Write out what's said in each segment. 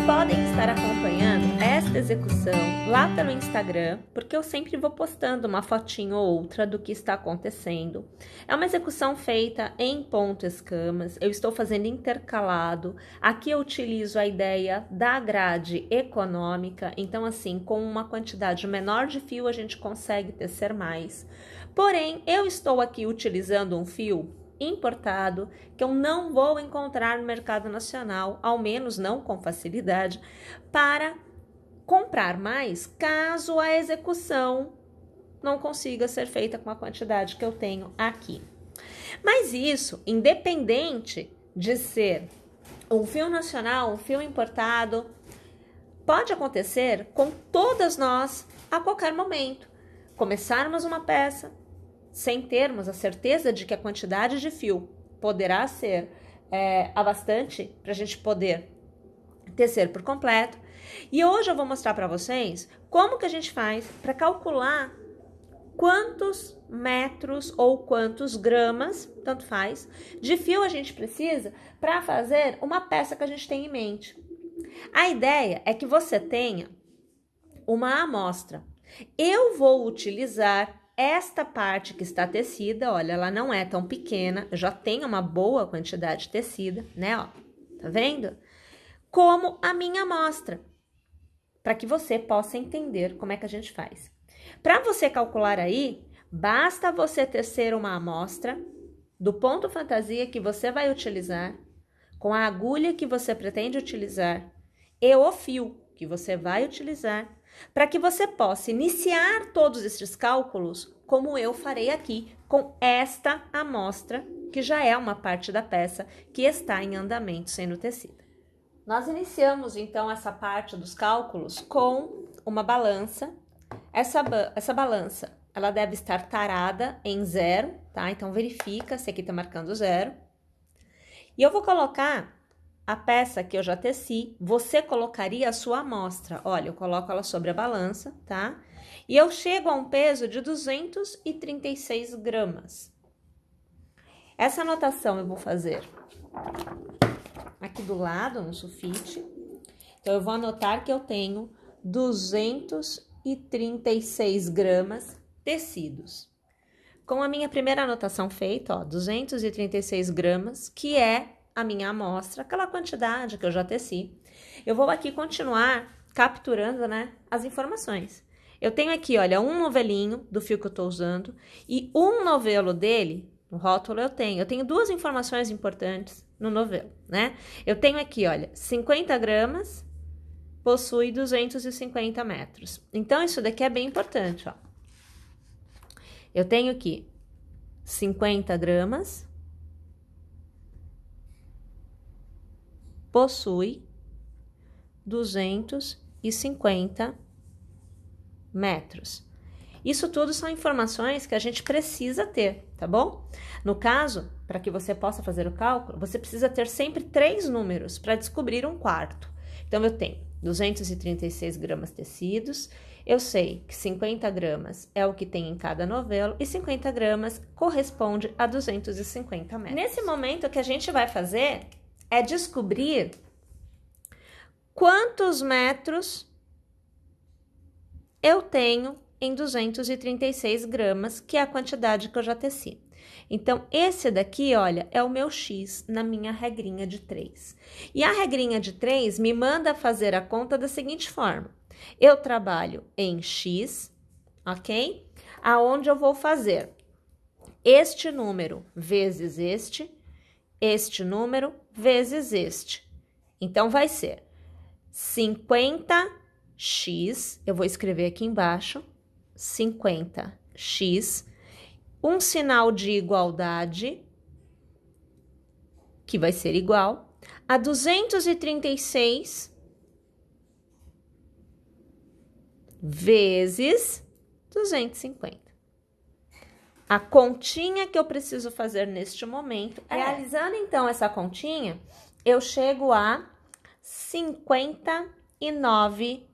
podem estar acompanhando esta execução lá pelo Instagram, porque eu sempre vou postando uma fotinho ou outra do que está acontecendo. É uma execução feita em ponto escamas, eu estou fazendo intercalado. Aqui eu utilizo a ideia da grade econômica, então assim, com uma quantidade menor de fio a gente consegue tecer mais. Porém, eu estou aqui utilizando um fio importado, que eu não vou encontrar no mercado nacional, ao menos não com facilidade, para comprar mais caso a execução não consiga ser feita com a quantidade que eu tenho aqui. Mas isso, independente de ser um fio nacional, um fio importado, pode acontecer com todas nós a qualquer momento. Começarmos uma peça sem termos a certeza de que a quantidade de fio poderá ser a bastante para a gente poder tecer por completo. E hoje eu vou mostrar para vocês como que a gente faz para calcular quantos metros ou quantos gramas, tanto faz, de fio a gente precisa para fazer uma peça que a gente tem em mente. A ideia é que você tenha uma amostra. Eu vou utilizar esta parte que está tecida, olha, ela não é tão pequena, já tem uma boa quantidade tecida, né, ó, tá vendo? Como a minha amostra, para que você possa entender como é que a gente faz. Para você calcular aí, basta você tecer uma amostra do ponto fantasia que você vai utilizar, com a agulha que você pretende utilizar e o fio que você vai utilizar, para que você possa iniciar todos esses cálculos como eu farei aqui com esta amostra, que já é uma parte da peça que está em andamento sendo tecida. Nós iniciamos então essa parte dos cálculos com uma balança. Essa balança, ela deve estar tarada em 0, tá? Então verifica se aqui tá marcando 0. E eu vou colocar a peça que eu já teci, você colocaria a sua amostra. Olha, eu coloco ela sobre a balança, tá? E eu chego a um peso de 236 gramas. Essa anotação eu vou fazer aqui do lado, no sulfite. Então, eu vou anotar que eu tenho 236 gramas tecidos. Com a minha primeira anotação feita, ó, 236 gramas, que é a minha amostra, aquela quantidade que eu já teci. Eu vou aqui continuar capturando, né, as informações. Eu tenho aqui, olha, um novelinho do fio que eu tô usando e um novelo dele, no rótulo eu tenho duas informações importantes no novelo, né? Eu tenho aqui, olha, 50 gramas possui 250 metros. Então, isso daqui é bem importante, ó. Eu tenho aqui 50 gramas possui 250 metros. Isso tudo são informações que a gente precisa ter, tá bom? No caso, para que você possa fazer o cálculo, você precisa ter sempre 3 números para descobrir um quarto. Então, eu tenho 236 gramas tecidos, eu sei que 50 gramas é o que tem em cada novelo e 50 gramas corresponde a 250 metros. Nesse momento, o que a gente vai fazer é descobrir quantos metros eu tenho em 236 gramas, que é a quantidade que eu já teci. Então, esse daqui, olha, é o meu X na minha regrinha de 3. E a regrinha de 3 me manda fazer a conta da seguinte forma. Eu trabalho em X, ok? Aonde eu vou fazer este número vezes este número vezes este. Então, vai ser 50x, eu vou escrever aqui embaixo, 50x, um sinal de igualdade, que vai ser igual a 236 vezes 250. A continha que eu preciso fazer neste momento, realizando então essa continha, eu chego a 59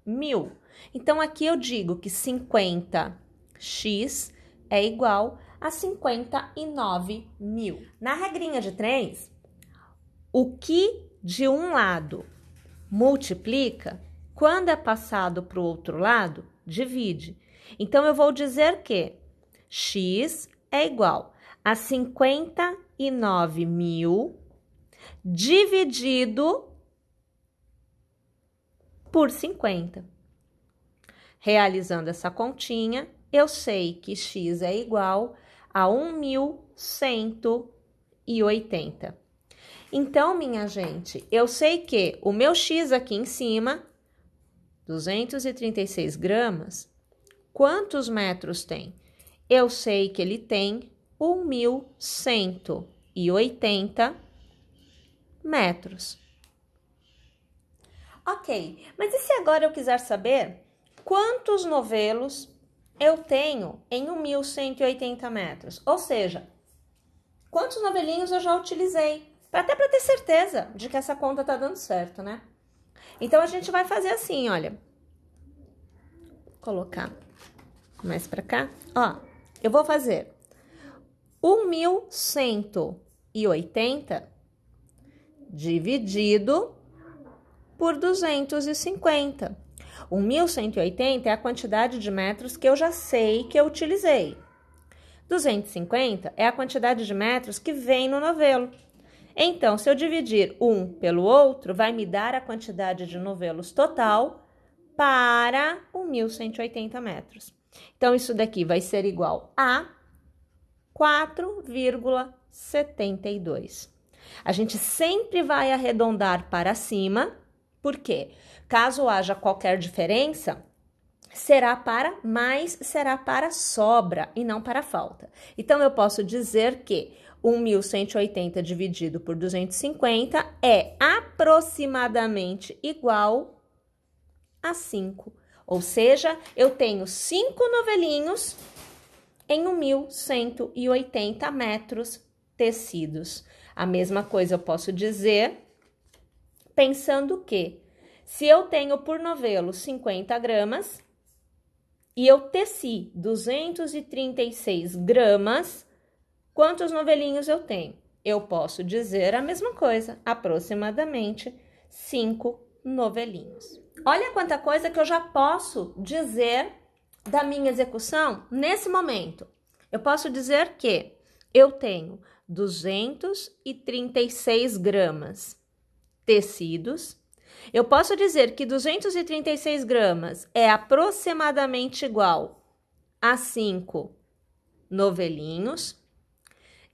mil. Então, aqui eu digo que 50x é igual a 59 mil. Na regrinha de 3, o que de um lado multiplica, quando é passado para o outro lado, divide. Então, eu vou dizer que x é igual a 59.000 dividido por 50. Realizando essa continha, eu sei que x é igual a 1.180. Então, minha gente, eu sei que o meu x aqui em cima, 236 gramas, quantos metros tem? Eu sei que ele tem 1.180 metros. Ok, mas e se agora eu quiser saber quantos novelos eu tenho em 1.180 metros? Ou seja, quantos novelinhos eu já utilizei? Até para ter certeza de que essa conta tá dando certo, né? Então, a gente vai fazer assim, olha. Vou colocar mais para cá. Ó, eu vou fazer 1.180 dividido por 250. 1.180 é a quantidade de metros que eu já sei que eu utilizei. 250 é a quantidade de metros que vem no novelo. Então, se eu dividir um pelo outro, vai me dar a quantidade de novelos total para 1.180 metros. Então, isso daqui vai ser igual a 4,72. A gente sempre vai arredondar para cima, porque caso haja qualquer diferença, será para mais, será para sobra e não para falta. Então, eu posso dizer que 1.180 dividido por 250 é aproximadamente igual a 5. Ou seja, eu tenho 5 novelinhos em 1.180 metros tecidos. A mesma coisa eu posso dizer pensando que se eu tenho por novelo 50 gramas e eu teci 236 gramas, quantos novelinhos eu tenho? Eu posso dizer a mesma coisa, aproximadamente 5 novelinhos. Olha quanta coisa que eu já posso dizer da minha execução nesse momento. Eu posso dizer que eu tenho 236 gramas tecidos. Eu posso dizer que 236 gramas é aproximadamente igual a 5 novelinhos.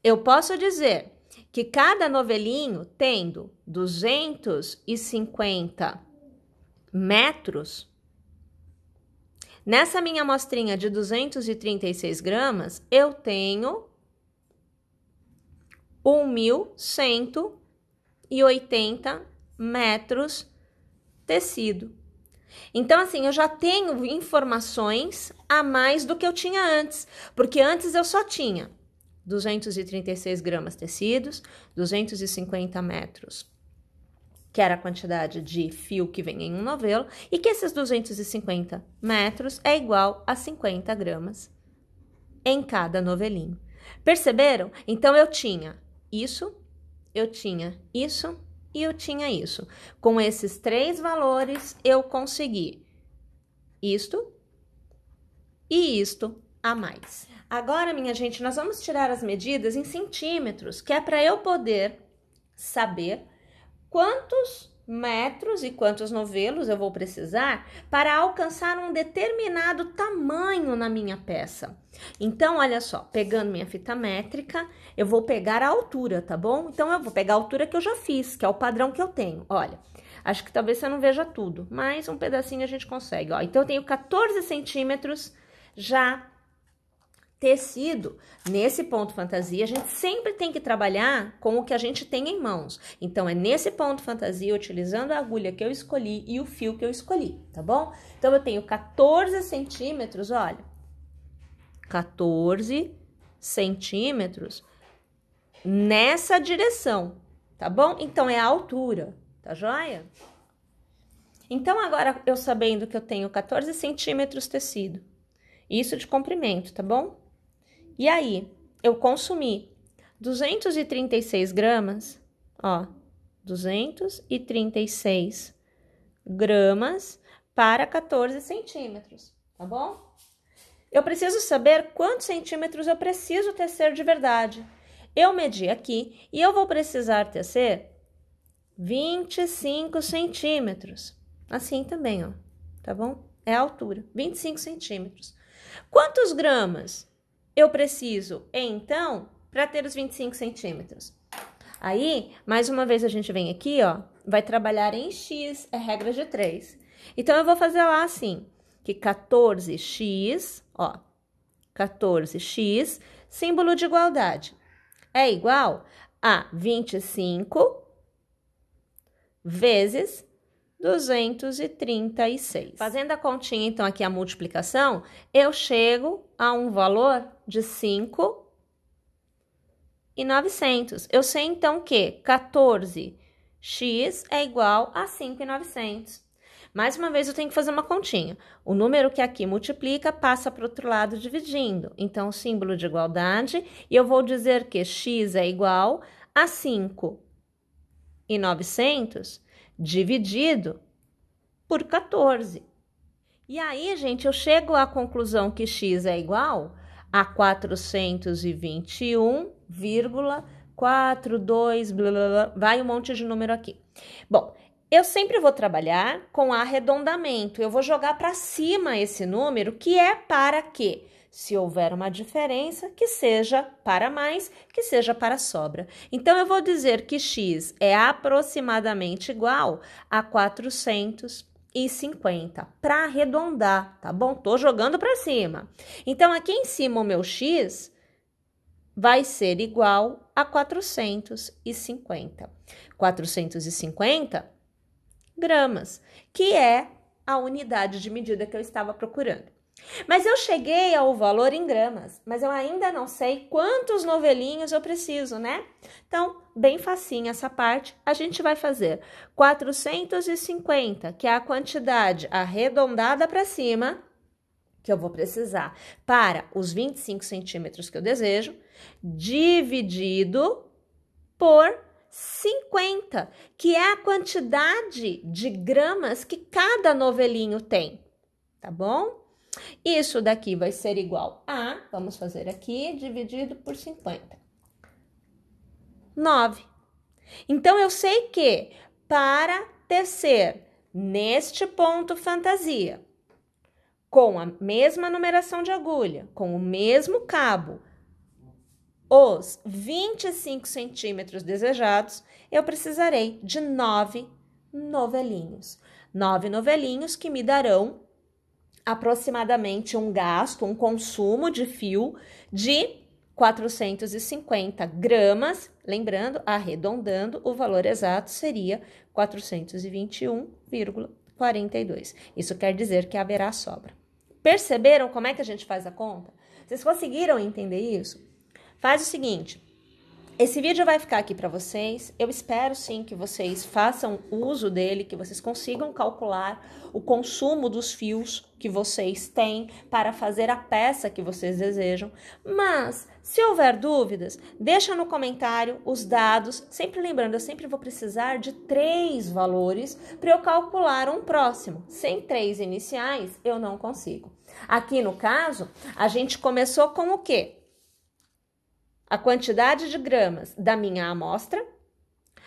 Eu posso dizer que cada novelinho, tendo 250 metros, nessa minha amostrinha de 236 gramas, eu tenho 1.180 metros tecido. Então, assim, eu já tenho informações a mais do que eu tinha antes, porque antes eu só tinha 236 gramas tecidos, 250 metros, que era a quantidade de fio que vem em um novelo, e que esses 250 metros é igual a 50 gramas em cada novelinho. Perceberam? Então, eu tinha isso, eu tinha isso e eu tinha isso. Com esses 3 valores, eu consegui isto e isto a mais. Agora, minha gente, nós vamos tirar as medidas em centímetros, que é para eu poder saber quantos metros e quantos novelos eu vou precisar para alcançar um determinado tamanho na minha peça. Então, olha só, pegando minha fita métrica, eu vou pegar a altura, tá bom? Então, eu vou pegar a altura que eu já fiz, que é o padrão que eu tenho. Olha, acho que talvez você não veja tudo, mas um pedacinho a gente consegue, ó. Então, eu tenho 14 centímetros já tecido. Nesse ponto fantasia, a gente sempre tem que trabalhar com o que a gente tem em mãos. Então, é nesse ponto fantasia, utilizando a agulha que eu escolhi e o fio que eu escolhi, tá bom? Então, eu tenho 14 centímetros, olha. 14 centímetros nessa direção, tá bom? Então, é a altura, tá joia? Então, agora, eu sabendo que eu tenho 14 centímetros tecido, isso de comprimento, tá bom? E aí, eu consumi 236 gramas, ó, 236 gramas para 14 centímetros, tá bom? Eu preciso saber quantos centímetros eu preciso tecer de verdade. Eu medi aqui e eu vou precisar tecer 25 centímetros. Assim também, ó, tá bom? É a altura, 25 centímetros. Quantos gramas eu preciso, então, para ter os 25 centímetros? Aí, mais uma vez, a gente vem aqui, ó, vai trabalhar em X, é regra de 3. Então, eu vou fazer lá assim, que 14x, ó, 14x, símbolo de igualdade, é igual a 25 vezes 236. Fazendo a continha, então, aqui a multiplicação, eu chego a um valor de 5.900. Eu sei, então, que 14x é igual a 5.900. Mais uma vez, eu tenho que fazer uma continha. O número que aqui multiplica passa para o outro lado dividindo. Então, o símbolo de igualdade, e eu vou dizer que x é igual a 5.900 dividido por 14. E aí, gente, eu chego à conclusão que x é igual a 421,42, blá, blá, blá, vai um monte de número aqui. Bom, eu sempre vou trabalhar com arredondamento. Eu vou jogar para cima esse número, que é para que, se houver uma diferença, que seja para mais, que seja para sobra. Então, eu vou dizer que x é aproximadamente igual a 450, para arredondar, tá bom? Tô jogando para cima. Então, aqui em cima, o meu x vai ser igual a 450. 450 gramas, que é a unidade de medida que eu estava procurando. Mas eu cheguei ao valor em gramas, mas eu ainda não sei quantos novelinhos eu preciso, né? Então, bem facinho essa parte, a gente vai fazer 450, que é a quantidade arredondada para cima, que eu vou precisar para os 25 centímetros que eu desejo, dividido por 50, que é a quantidade de gramas que cada novelinho tem, tá bom? Isso daqui vai ser igual a, vamos fazer aqui, dividido por 50. 9. Então, eu sei que para tecer neste ponto fantasia, com a mesma numeração de agulha, com o mesmo cabo, os 25 centímetros desejados, eu precisarei de 9 novelinhos. 9 novelinhos que me darão aproximadamente um gasto, um consumo de fio de 450 gramas. Lembrando, arredondando, o valor exato seria 421,42. Isso quer dizer que haverá sobra. Perceberam como é que a gente faz a conta? Vocês conseguiram entender isso? Faz o seguinte, esse vídeo vai ficar aqui para vocês, eu espero sim que vocês façam uso dele, que vocês consigam calcular o consumo dos fios que vocês têm para fazer a peça que vocês desejam, mas se houver dúvidas, deixa no comentário os dados, sempre lembrando, eu sempre vou precisar de 3 valores para eu calcular um próximo, sem 3 iniciais eu não consigo. Aqui no caso, a gente começou com o quê? A quantidade de gramas da minha amostra,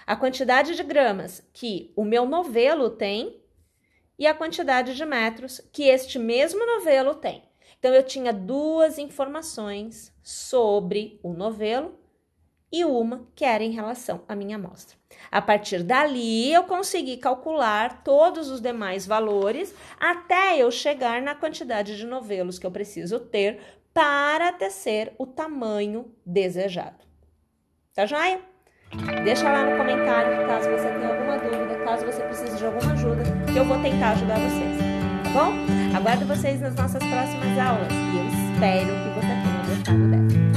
a quantidade de gramas que o meu novelo tem e a quantidade de metros que este mesmo novelo tem. Então, eu tinha 2 informações sobre o novelo e uma que era em relação à minha amostra. A partir dali, eu consegui calcular todos os demais valores até eu chegar na quantidade de novelos que eu preciso ter para tecer o tamanho desejado. Tá joia? Deixa lá no comentário caso você tenha alguma dúvida, caso você precise de alguma ajuda, que eu vou tentar ajudar vocês, tá bom? Aguardo vocês nas nossas próximas aulas e eu espero que você tenha gostado dessa.